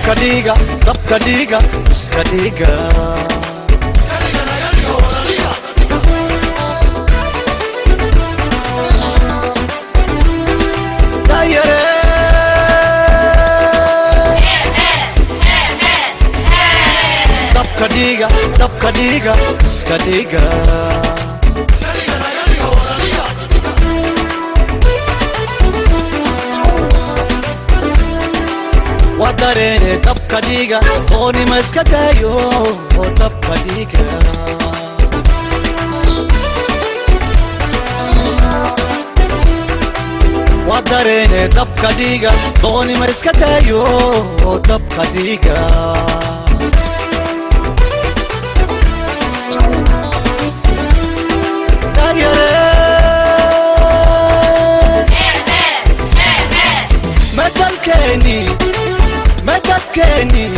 dabka dhiga iska dhiga dabka dhiga iska dhiga wadareene dabka dhiga oonima iska daayo dabka dhiga wadareene dabka dhiga oonima iska daayo dabka dhiga مددكني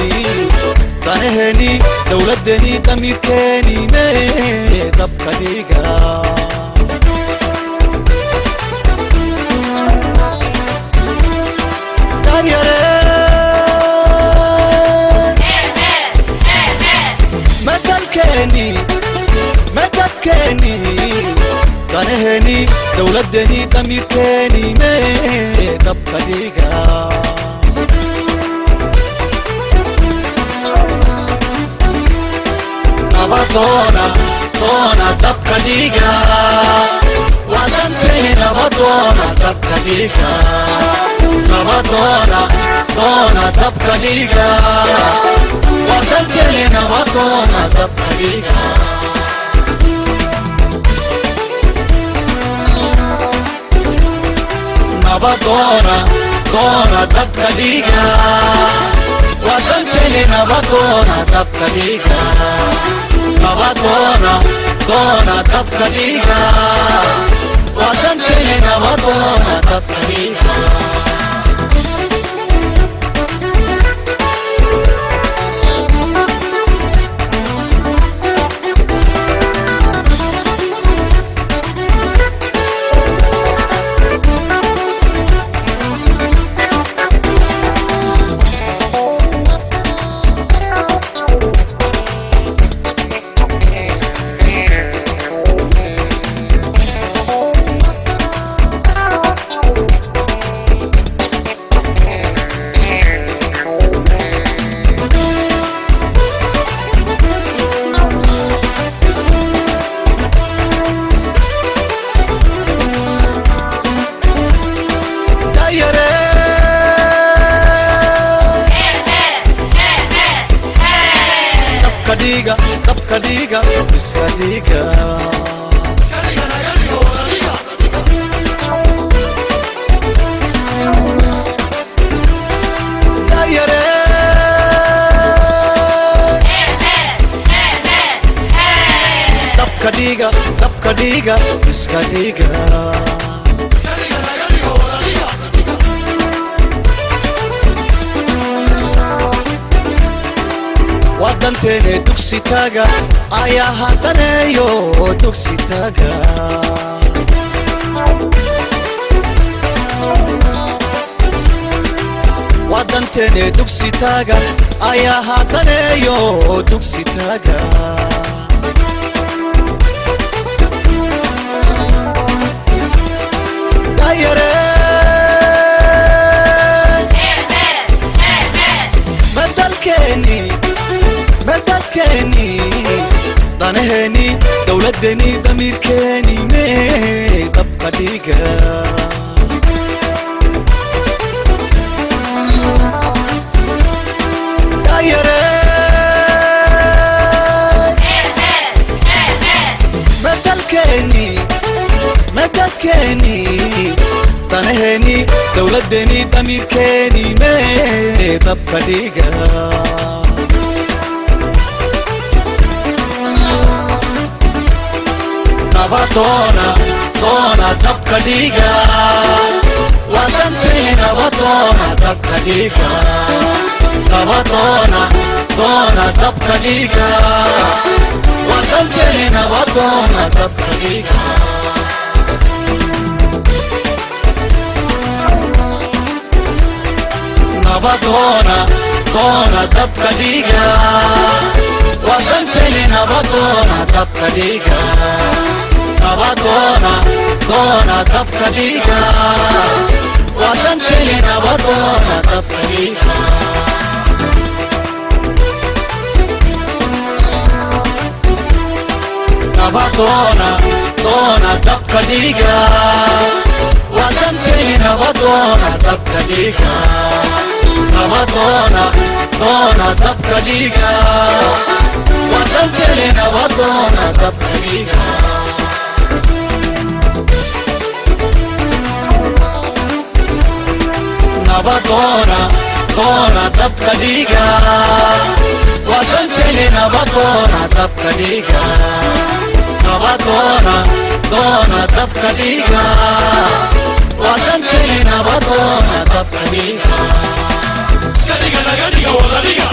طهني دولدني ضميركني ما dabka dhiga مددكني طهني دولدني ضميركني ما dabka dhiga doona dabka dhiga wadanteena doona dabka dhiga doona dabka dhiga wadanteena doona dabka dhiga doona dabka dhiga wadanteena doona dabka dhiga doona dabka dhiga wadanteena doona dabka dhiga dabka dhiga iska dhiga dabka dhiga iska dhiga wadanteena dugsi taga ayaa hadaneeyo dugsi taga wadanteena dugsi taga ayaa hadaneeyo dugsi taga مددكني ضنهني دولدني ضميركني ما dabka dhiga مددكني ضنهني دولدني ضميركني ما dabka dhiga doona dabka dhiga wadanteena doona dabka dhiga doona dabka dhiga wadanteena doona dabka dhiga doona doona dabka dhiiga wadantani nabadoona dabka dhiiga nabadoona doona dabka dhiiga wadantani nabadoona dabka dhiiga nabadoona doona dabka dhiiga wadantani nabadoona dabka dhiiga nabadoona doona dabka dhiiga wadantani nabadoona dabka dhiiga nabadoona doona dabka dhiiga wadantani nabadoona dabka dhiiga nabadoona doona dabka dhiiga wadantani nabadoona dabka dhiiga Sadiga naga diga wada diga